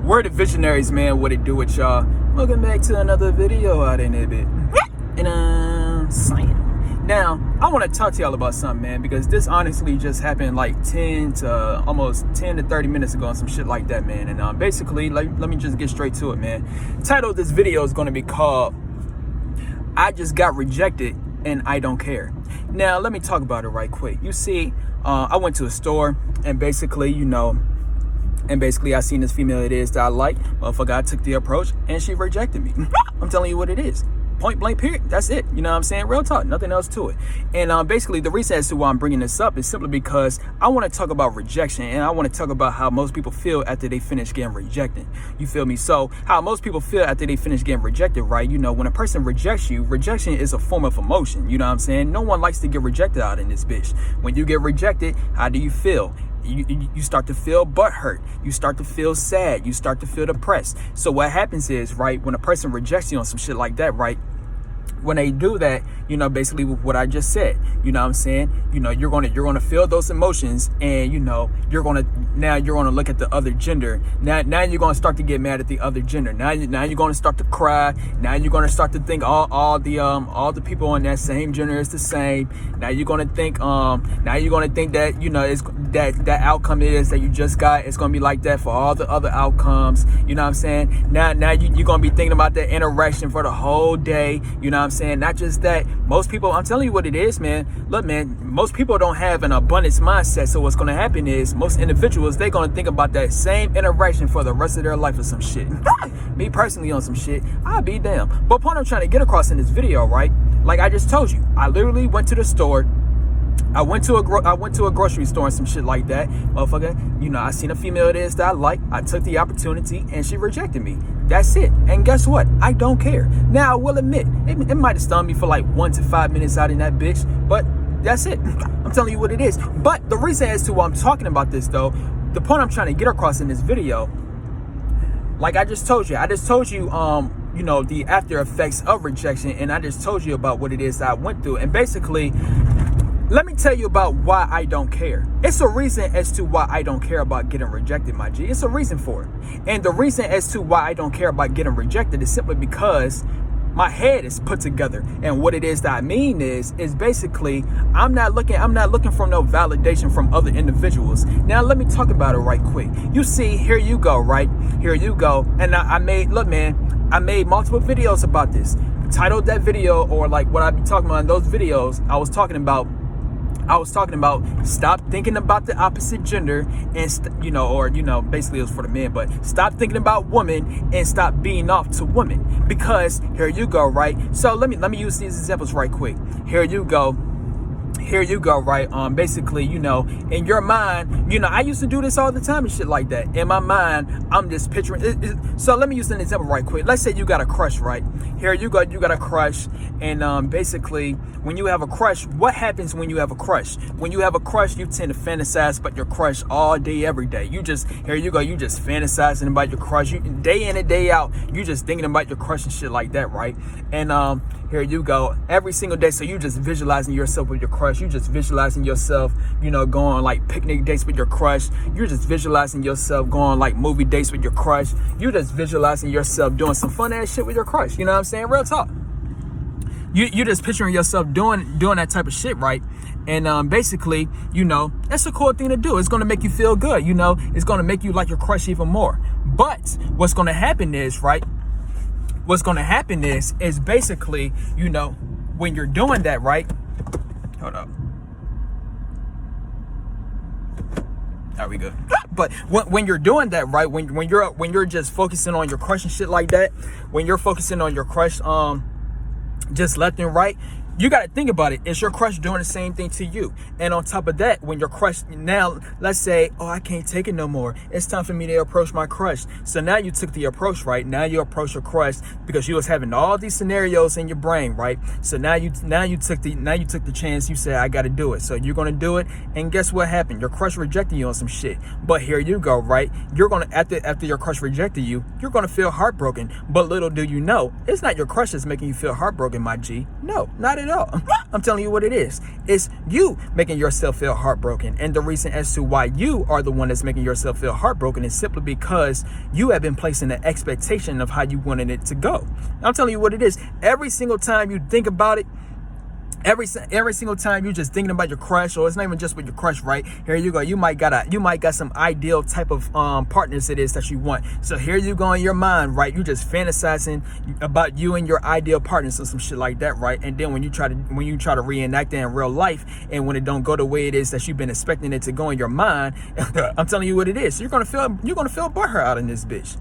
We're the visionaries, man. What it do with y'all? Welcome back to another video out in it bit. And saying. Now, I want to talk to y'all about something, man, because this honestly just happened like 10 to 30 minutes ago and some shit like that, man. And basically, let me just get straight to it, man. Title of this video is going to be called I Just Got Rejected and I Don't Care. Now, let me talk about it right quick. You see, I went to a store and basically, I seen this female it is that I like. Motherfucker, I took the approach and she rejected me. I'm telling you what it is. Point blank period. That's it. You know what I'm saying? Real talk. Nothing else to it. And basically the reason as to why I'm bringing this up is simply because I want to talk about rejection, and I want to talk about how most people feel after they finish getting rejected. You feel me? So how most people feel after they finish getting rejected, right? You know, when a person rejects you, rejection is a form of emotion. You know what I'm saying? No one likes to get rejected out in this bitch. When you get rejected, how do you feel? You start to feel butthurt. You start to feel sad. You start to feel depressed. So what happens is, right, when a person rejects you on some shit like that, right, when they do that, basically with what I just said, you know what I'm saying? You're gonna feel those emotions, and you're gonna look at the other gender. Now you're gonna start to get mad at the other gender. Now you're gonna start to cry. Now you're gonna start to think all the people on that same gender is the same. Now you're gonna think that it's that outcome is that you just got, it's gonna be like that for all the other outcomes. You know what I'm saying? Now you're gonna be thinking about that interaction for the whole day. You know what I'm saying? Not just that. Most people, I'm telling you what it is, man. Look, man, most people don't have an abundance mindset. So what's going to happen is most individuals, they're going to think about that same interaction for the rest of their life or some shit. Me personally on some shit, I'll be damn. But point I'm trying to get across in this video, right? Like I just told you, I literally went to the store. I went to a grocery store and some shit like that. Motherfucker, I seen a female it is that I like. I took the opportunity and she rejected me. That's it. And guess what? I don't care. Now, I will admit, it might have stung me for like 1 to 5 minutes out in that bitch, but that's it. I'm telling you what it is. But the reason as to why I'm talking about this, though, the point I'm trying to get across in this video, like I just told you, the after effects of rejection, and I just told you about what it is that I went through. And basically, let me tell you about why I don't care. It's a reason as to why I don't care about getting rejected, my G. It's a reason for it. And the reason as to why I don't care about getting rejected is simply because my head is put together. And what it is that I mean is basically I'm not looking for no validation from other individuals. Now let me talk about it right quick. You see, here you go, right? Here you go. And I made multiple videos about this. Titled that video, or like what I be talking about in those videos, I was talking about stop thinking about the opposite gender and basically it was for the men, but stop thinking about women and stop being off to women. Because here you go, right? So let me use these examples right quick. Here you go, right? Basically, in your mind, I used to do this all the time and shit like that. In my mind, I'm just picturing it. So let me use an example right quick. Let's say you got a crush, right? Here you go, you got a crush. And basically, when you have a crush, what happens when you have a crush? When you have a crush, you tend to fantasize about your crush all day, every day. You just fantasizing about your crush. You, day in and day out, you just thinking about your crush and shit like that, right? And here you go, every single day. So you just visualizing yourself with your crush. You just visualizing yourself, going on like picnic dates with your crush. You're just visualizing yourself going on like movie dates with your crush. You're just visualizing yourself doing some fun ass shit with your crush. You know what I'm saying? Real talk. You're just picturing yourself doing that type of shit, right? And basically, that's a cool thing to do. It's going to make you feel good. It's going to make you like your crush even more. But what's going to happen is, right? What's going to happen is basically, when you're doing that, right? Hold up. There we go. But when you're doing that, right? When you're just focusing on your crush and shit like that, when you're focusing on your crush, just left and right, you got to think about it. Is your crush doing the same thing to you? And on top of that, when your crush, now let's say, oh, I can't take it no more, it's time for me to approach my crush. So now you took the approach, right? Now you approach your crush because you was having all these scenarios in your brain, right? So now you took the chance. You said, I got to do it. So you're going to do it. And guess what happened? Your crush rejected you on some shit. But here you go, right? You're going to, after your crush rejected you, you're going to feel heartbroken. But little do you know, it's not your crush that's making you feel heartbroken, my G. No, not at at all. I'm telling you what it is. It's you making yourself feel heartbroken. And the reason as to why you are the one that's making yourself feel heartbroken is simply because you have been placing the expectation of how you wanted it to go. I'm telling you what it is. Every single time you think about it, every single time you're just thinking about your crush, or it's not even just with your crush, right? Here you go. You might got some ideal type of partners it is that you want. So here you go in your mind, right? You just fantasizing about you and your ideal partners or some shit like that, right? And then when you try to reenact it in real life, and when it don't go the way it is that you've been expecting it to go in your mind, I'm telling you what it is. You're gonna feel butthurt out in this bitch.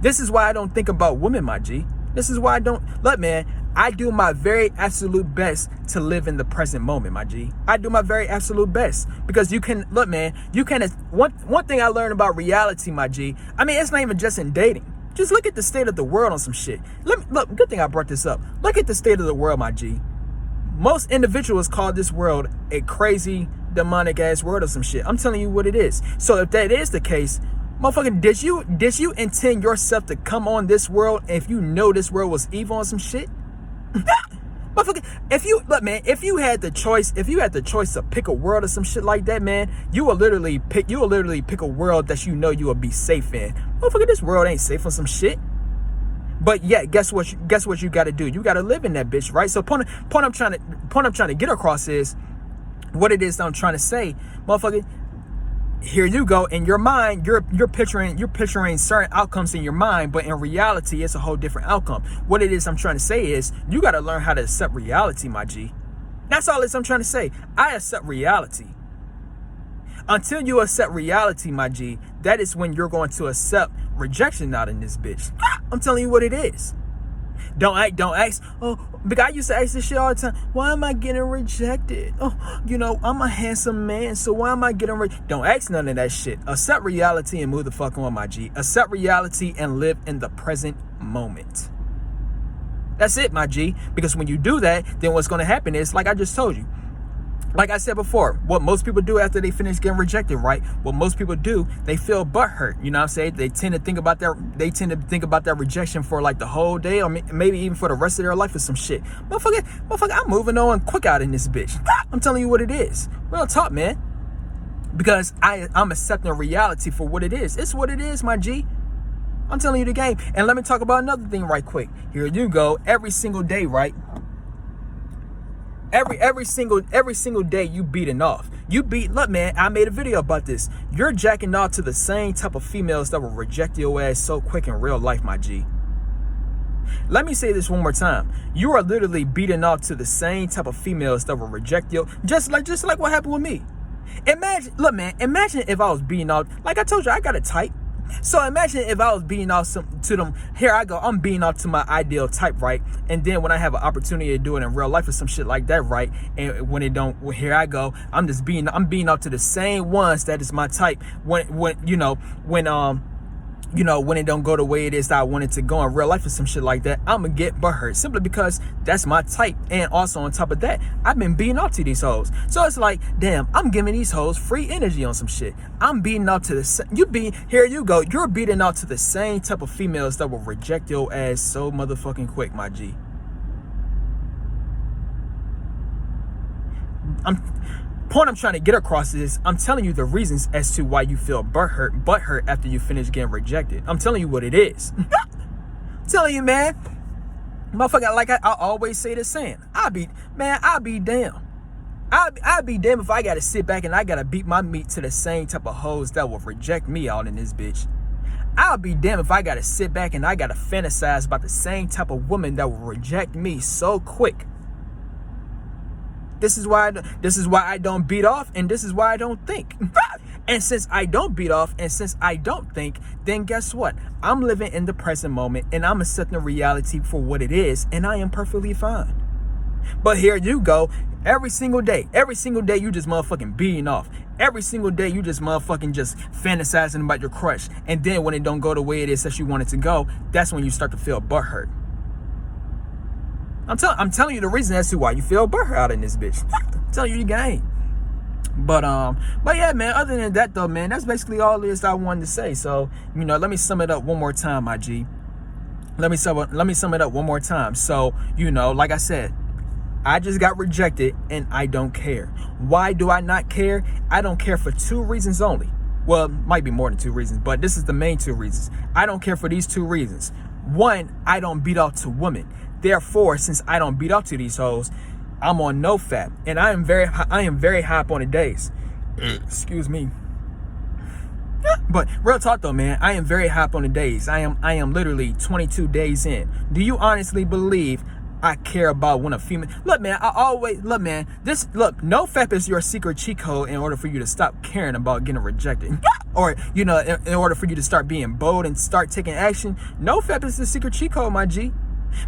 This is why I don't think about women, my G. This is why I don't look, man. I do my very absolute best to live in the present moment, my G. I do my very absolute best because you can look, man. You can. One thing I learned about reality, my G. I mean, it's not even just in dating. Just look at the state of the world on some shit. Look. Good thing I brought this up. Look at the state of the world, my G. Most individuals call this world a crazy, demonic ass world or some shit. I'm telling you what it is. So if that is the case, motherfucker, did you intend yourself to come on this world if you know this world was evil on some shit? Motherfucker, if you had the choice to pick a world or some shit like that, man, you will literally pick a world that you know you will be safe in. Motherfucker, this world ain't safe on some shit. But yeah, guess what you gotta do? You gotta live in that bitch, right? So point I'm trying to get across is what it is that I'm trying to say, motherfucker. Here you go. In your mind, you're picturing certain outcomes in your mind, but in reality, it's a whole different outcome. What it is I'm trying to say is you got to learn how to accept reality, my G. That's all I'm trying to say. I accept reality. Until you accept reality, my G, that is when you're going to accept rejection out in this bitch. I'm telling you what it is. Don't ask. Oh, because I used to ask this shit all the time. Why am I getting rejected? Oh, I'm a handsome man, so why am I getting rejected? Don't ask none of that shit. Accept reality and move the fuck on, my G. Accept reality and live in the present moment. That's it, my G. Because when you do that, then what's going to happen is, like I just told you, like I said before, what most people do after they finish getting rejected, right? What most people do, they feel butthurt. You know what I'm saying? They tend to think about that rejection for like the whole day, or maybe even for the rest of their life or some shit. Motherfucker, I'm moving on quick out in this bitch. I'm telling you what it is. Real talk, man. Because I'm accepting reality for what it is. It's what it is, my G. I'm telling you the game. And let me talk about another thing right quick. Here you go. Every single day, right? Every single day you beating off. Look, man, I made a video about this. You're jacking off to the same type of females that will reject your ass so quick in real life, my G. Let me say this one more time. You are literally beating off to the same type of females that will reject you, just like what happened with me. Imagine if I was beating off, like I told you, I got a type. So imagine if I was beating off to them. Here I go. I'm beating off to my ideal type, right? And then when I have an opportunity to do it in real life or some shit like that, right? And when it don't, well, here I go. I'm beating off to the same ones that is my type. When it don't go the way it is that I want it to go in real life or some shit like that, I'm gonna get butthurt simply because that's my type. And also on top of that, I've been beating off to these hoes. So it's like, damn, I'm giving these hoes free energy on some shit. I'm beating off to here you go. You're beating off to the same type of females that will reject your ass so motherfucking quick, my G. Point I'm trying to get across is I'm telling you the reasons as to why you feel butthurt after you finish getting rejected. I'm telling you what it is. I'm telling you, man. Motherfucker, like I always say this saying, I'll be damned. I'll be damned if I gotta sit back and I gotta beat my meat to the same type of hoes that will reject me out in this bitch. I'll be damned if I gotta sit back and I gotta fantasize about the same type of woman that will reject me so quick. This is why I don't beat off, and this is why I don't think. And since I don't beat off, and since I don't think, then guess what? I'm living in the present moment, and I'm accepting reality for what it is, and I am perfectly fine. But here you go. Every single day you just motherfucking beating off. Every single day you just motherfucking just fantasizing about your crush. And then when it don't go the way it is that you want it to go, that's when you start to feel butthurt. I'm telling you the reason as to why you feel butthurt out in this bitch. I'm telling you the game. But yeah, man, other than that though, man, that's basically all it is I wanted to say. So, let me sum it up one more time, my G. Let me sum it up one more time. So, like I said, I just got rejected and I don't care. Why do I not care? I don't care for 2 reasons only. Well, might be more than 2 reasons, but this is the main 2 reasons. I don't care for these 2 reasons. 1, I don't beat out to women. Therefore, since I don't beat out to these hoes, I'm on NoFap, and I am very high up on the days. Excuse me. But real talk though, man, I am very high up on the days. I am literally 22 days in. Do you honestly believe I care about when a female? Look, man, NoFap is your secret cheat code in order for you to stop caring about getting rejected. Or, you know, in order for you to start being bold and start taking action. NoFap is the secret cheat code, my G.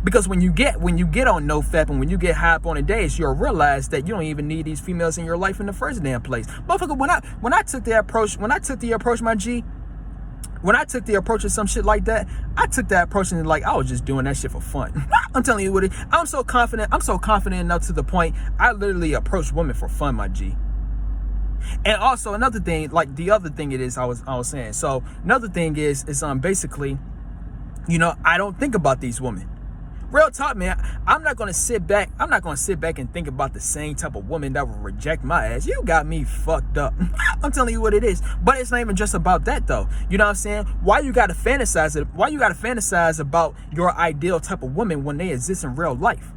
Because when you get on NoFap and when you get high up on the days, you'll realize that you don't even need these females in your life in the first damn place. Motherfucker, when I took the approach, my G, when I took the approach of some shit like that, I took that approach and like I was just doing that shit for fun. I'm telling you what it. I'm so confident enough to the point I literally approach women for fun, my G. And also another thing, like the other thing it is I was saying. So another thing is basically, you know, I don't think about these women. Real talk, man. I'm not gonna sit back and think about the same type of woman that will reject my ass. You got me fucked up. I'm telling you what it is. But it's not even just about that though. You know what I'm saying? Why you gotta fantasize about your ideal type of woman when they exist in real life?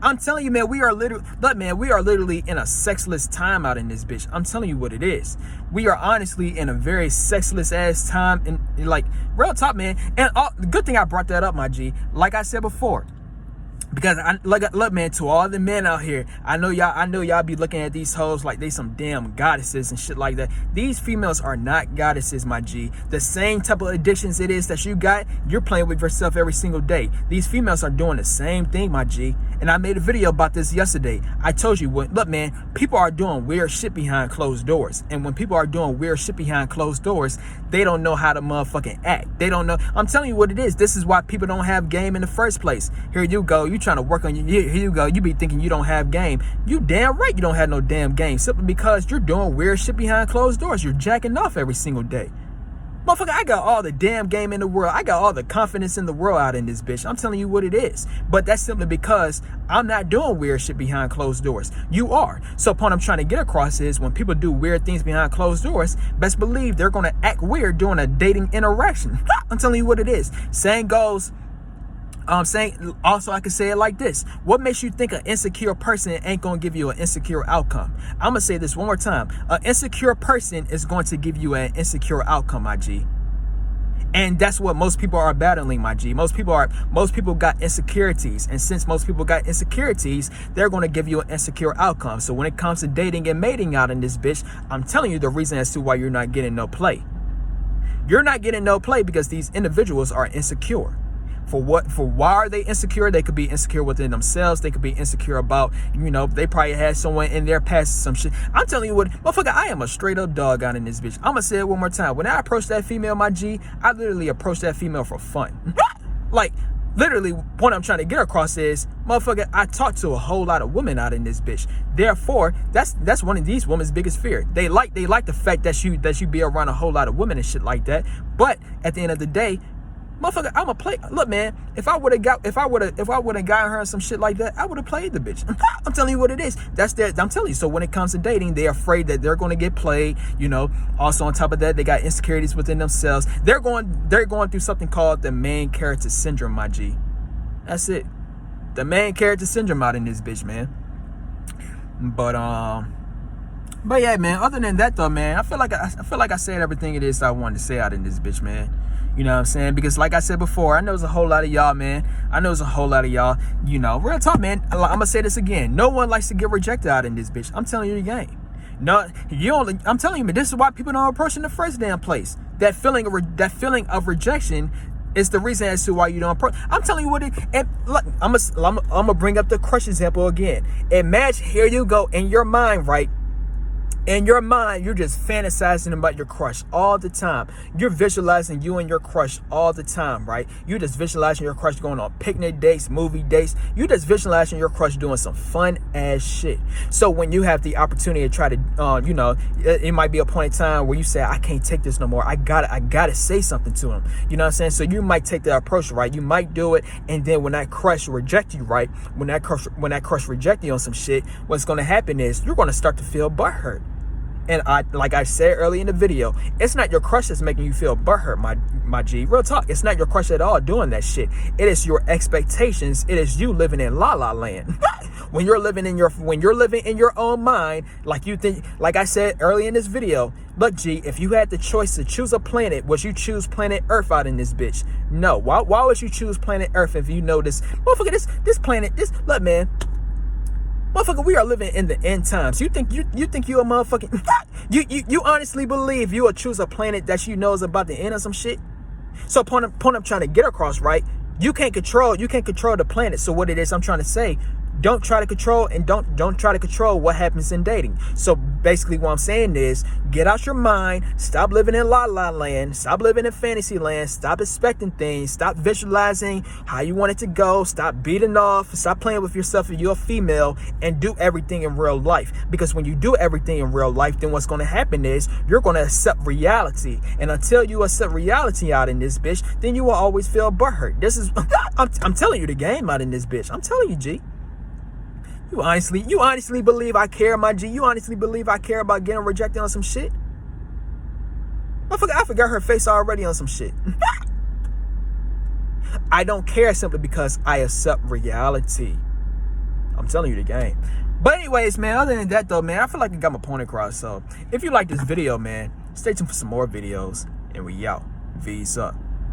I'm telling you, man, we are literally in a sexless time out in this bitch. I'm telling you what it is. We are honestly in a very sexless ass time, and like real talk, man. And the good thing I brought that up, my G. Like I said before, because look, man, to all the men out here, I know y'all be looking at these hoes like they some damn goddesses and shit like that. These females are not goddesses, my G. The same type of addictions it is that you got, you're playing with yourself every single day. These females are doing the same thing, my G. And I made a video about this yesterday. I told you, look, man, people are doing weird shit behind closed doors. And when people are doing weird shit behind closed doors, they don't know how to motherfucking act. They don't know. I'm telling you what it is. This is why people don't have game in the first place. Here you go. You trying to work on here you go. You be thinking you don't have game. You damn right you don't have no damn game. Simply because you're doing weird shit behind closed doors. You're jacking off every single day. Motherfucker, I got all the damn game in the world. I got all the confidence in the world out in this bitch. I'm telling you what it is. But that's simply because I'm not doing weird shit behind closed doors. You are. So point I'm trying to get across is when people do weird things behind closed doors, best believe they're going to act weird during a dating interaction. I'm telling you what it is. Saying goes... also I can say it like this. What makes you think an insecure person ain't gonna give you an insecure outcome? I'm gonna say this one more time. An insecure person is going to give you an insecure outcome, my G. And that's what most people are battling, my G. Most people got insecurities. And since most people got insecurities, they're going to give you an insecure outcome. So when it comes to dating and mating out in this bitch, I'm telling you the reason as to why you're not getting no play. You're not getting no play because these individuals are insecure. For why are they insecure? They could be insecure within themselves. They could be insecure about, you know, they probably had someone in their past some shit. I'm telling you what, motherfucker, I am a straight up dog out in this bitch. I'm gonna say it one more time. When I approach that female, my G, I literally approach that female for fun. Like, literally, what I'm trying to get across is, motherfucker, I talk to a whole lot of women out in this bitch. Therefore, that's one of these women's biggest fear. They like the fact that you be around a whole lot of women and shit like that. But at the end of the day, motherfucker, I'm a play. Look, man, if I would have gotten her some shit like that, I would have played the bitch. I'm telling you what it is. I'm telling you. So when it comes to dating, they're afraid that they're going to get played. You know. Also on top of that, they got insecurities within themselves. They're going through something called the main character syndrome, my G. That's it. The main character syndrome out in this bitch, man. But yeah, man. Other than that, though, man, I feel like I said everything it is I wanted to say out in this bitch, man. You know what I'm saying? Because like I said before, I know there's a whole lot of y'all, man. I know there's a whole lot of y'all, you know. Real talk, man. I'm going to say this again. No one likes to get rejected out in this bitch. I'm telling you the game. No, I'm telling you, man, this is why people don't approach in the first damn place. That feeling of rejection is the reason as to why you don't approach. I'm telling you what it, and look, I'm gonna bring up the crush example again. Imagine, here you go, in your mind, right? In your mind, you're just fantasizing about your crush all the time. You're visualizing you and your crush all the time, right? You're just visualizing your crush going on picnic dates, movie dates. You just visualizing your crush doing some fun ass shit. So when you have the opportunity to try to, it might be a point in time where you say, I can't take this no more. I gotta say something to him. You know what I'm saying? So you might take that approach, right? You might do it, and then when that crush reject you, right? When that crush reject you on some shit, what's gonna happen is you're gonna start to feel butthurt. And like I said earlier in the video, it's not your crush that's making you feel butthurt, my G. Real talk, it's not your crush at all doing that shit. It is your expectations. It is you living in la la land. when you're living in your own mind, like you think, like I said earlier in this video. Look, G, if you had the choice to choose a planet, would you choose planet Earth out in this bitch? No. Why would you choose planet Earth if you know this? Motherfucker, this planet, look, man. Motherfucker, we are living in the end times. You think you a motherfucking you honestly believe you will choose a planet that you know is about to end or some shit? So point I'm trying to get across, right? You can't control the planet. So what it is I'm trying to say, don't try to control and don't try to control what happens in dating. So basically what I'm saying is, get out your mind, stop living in la la land, stop living in fantasy land, stop expecting things, stop visualizing how you want it to go, stop beating off, stop playing with yourself if you're a female, and do everything in real life. Because when you do everything in real life, then what's going to happen is you're going to accept reality. And until you accept reality out in this bitch, then you will always feel butthurt. This is I'm telling you the game out in this bitch. I'm telling you, G. You honestly believe I care, my G? You honestly believe I care about getting rejected on some shit? I forgot her face already on some shit. I don't care simply because I accept reality. I'm telling you the game. But anyways, man, other than that though, man, I feel like I got my point across. So if you like this video, man, stay tuned for some more videos. And we out. V's up.